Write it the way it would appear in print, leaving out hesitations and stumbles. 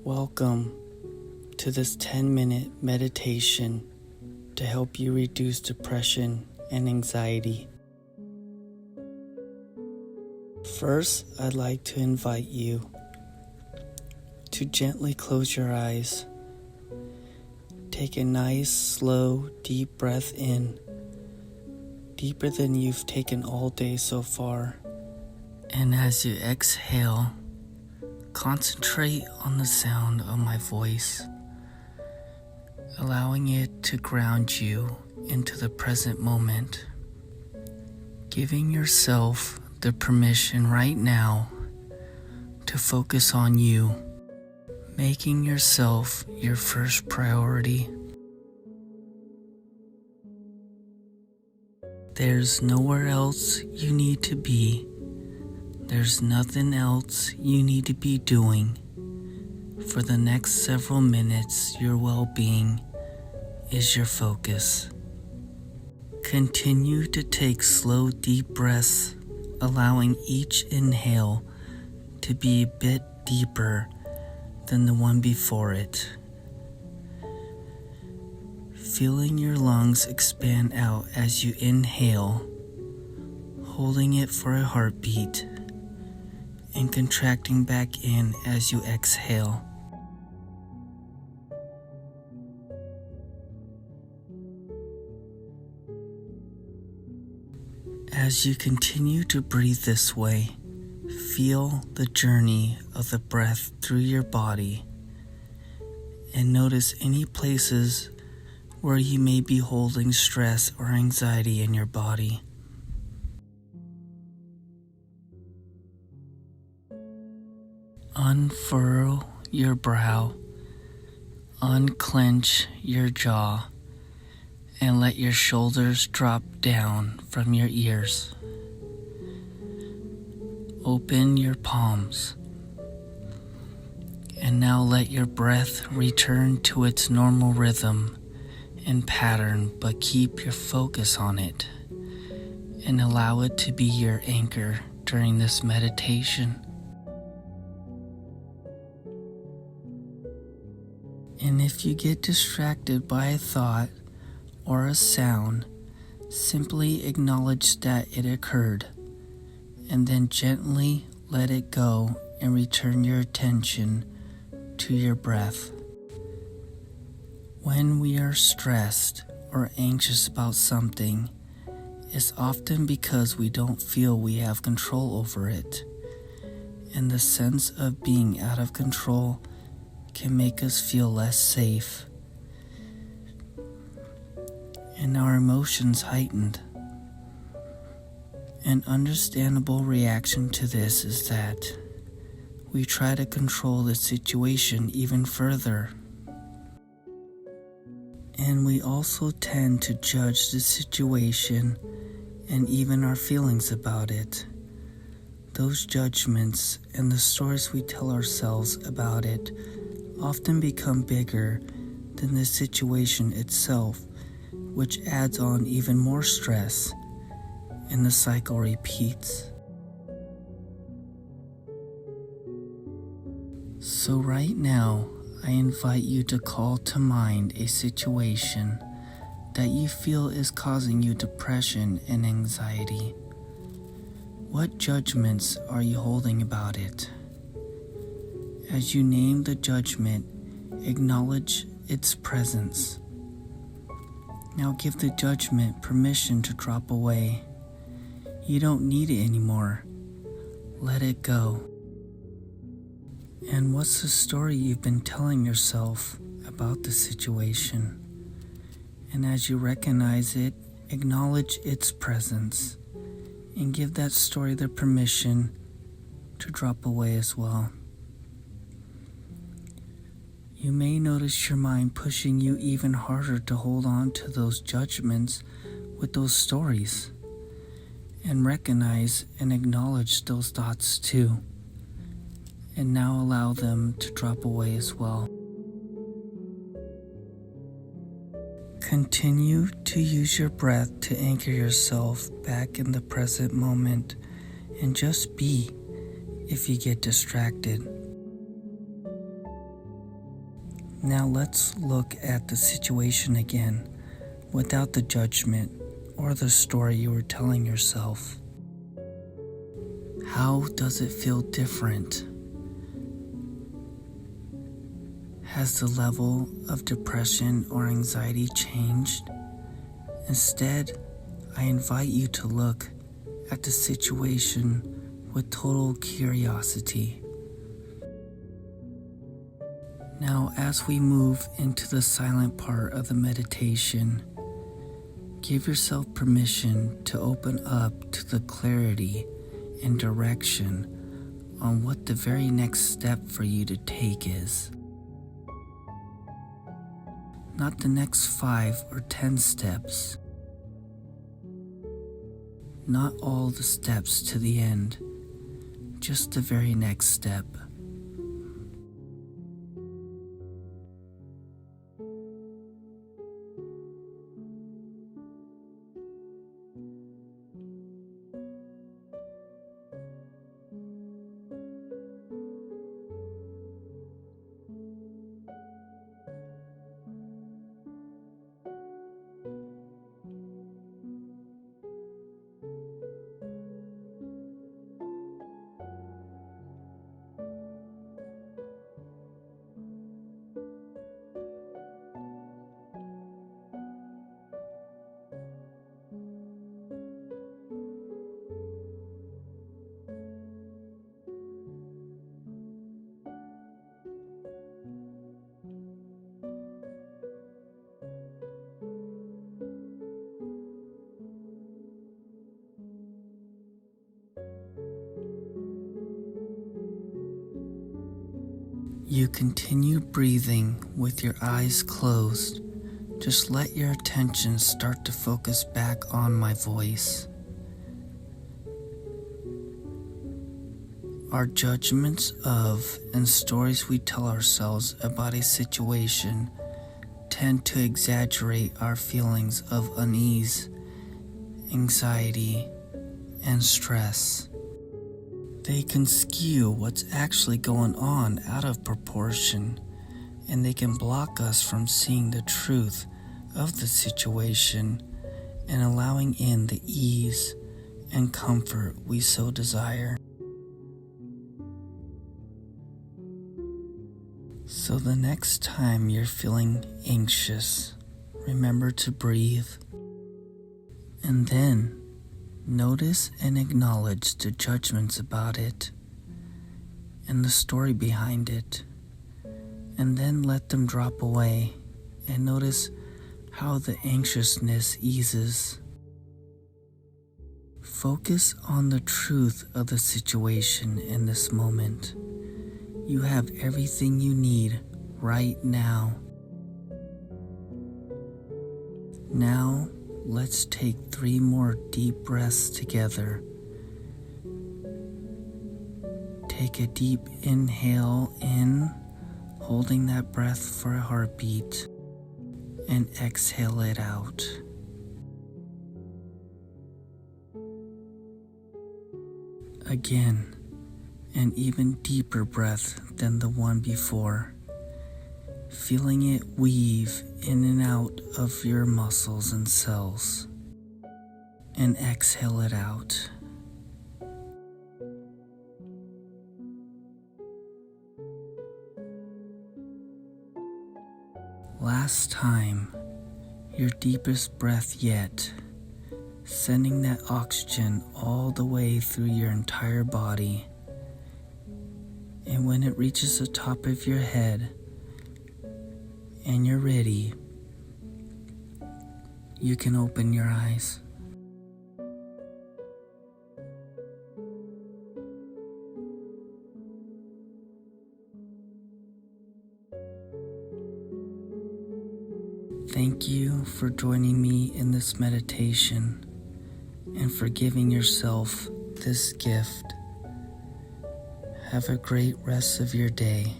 Welcome to this 10-minute meditation to help you reduce depression and anxiety. First, I'd like to invite you to gently close your eyes. Take a nice, slow, deep breath in, deeper than you've taken all day so far. And as you exhale, concentrate on the sound of my voice, allowing it to ground you into the present moment, giving yourself the permission right now to focus on you, making yourself your first priority. There's nowhere else you need to be. There's nothing else you need to be doing. For the next several minutes, your well-being is your focus. Continue to take slow, deep breaths, allowing each inhale to be a bit deeper than the one before it. Feeling your lungs expand out as you inhale, holding it for a heartbeat, and contracting back in as you exhale. As you continue to breathe this way, feel the journey of the breath through your body and notice any places where you may be holding stress or anxiety in your body. Unfurrow your brow, unclench your jaw, and let your shoulders drop down from your ears. Open your palms, and now let your breath return to its normal rhythm and pattern, but keep your focus on it and allow it to be your anchor during this meditation. And if you get distracted by a thought or a sound, simply acknowledge that it occurred, and then gently let it go and return your attention to your breath. When we are stressed or anxious about something, it's often because we don't feel we have control over it, and the sense of being out of control can make us feel less safe and our emotions heightened. An understandable reaction to this is that we try to control the situation even further. And we also tend to judge the situation and even our feelings about it. Those judgments and the stories we tell ourselves about it often become bigger than the situation itself, which adds on even more stress, and the cycle repeats. So right now, I invite you to call to mind a situation that you feel is causing you depression and anxiety. What judgments are you holding about it? As you name the judgment, acknowledge its presence. Now give the judgment permission to drop away. You don't need it anymore. Let it go. And what's the story you've been telling yourself about the situation? And as you recognize it, acknowledge its presence and give that story the permission to drop away as well. You may notice your mind pushing you even harder to hold on to those judgments with those stories, and recognize and acknowledge those thoughts too, and now allow them to drop away as well. Continue to use your breath to anchor yourself back in the present moment, and just be if you get distracted. Now let's look at the situation again, without the judgment or the story you were telling yourself. How does it feel different? Has the level of depression or anxiety changed? Instead, I invite you to look at the situation with total curiosity. Now, as we move into the silent part of the meditation, give yourself permission to open up to the clarity and direction on what the very next step for you to take is. Not the next 5 or 10 steps. Not all the steps to the end, just the very next step. You continue breathing with your eyes closed. Just let your attention start to focus back on my voice. Our judgments of and stories we tell ourselves about a situation tend to exaggerate our feelings of unease, anxiety, and stress. They can skew what's actually going on out of proportion, and they can block us from seeing the truth of the situation and allowing in the ease and comfort we so desire. So the next time you're feeling anxious, remember to breathe, and then notice and acknowledge the judgments about it and the story behind it, and then let them drop away and notice how the anxiousness eases. Focus on the truth of the situation in this moment. You have everything you need right now. Now, let's take 3 more deep breaths together. Take a deep inhale in, holding that breath for a heartbeat, and exhale it out. Again, an even deeper breath than the one before, feeling it weave in and out of your muscles and cells, and exhale it out. Last time, your deepest breath yet, sending that oxygen all the way through your entire body. And when it reaches the top of your head and you're ready, you can open your eyes. Thank you for joining me in this meditation and for giving yourself this gift. Have a great rest of your day.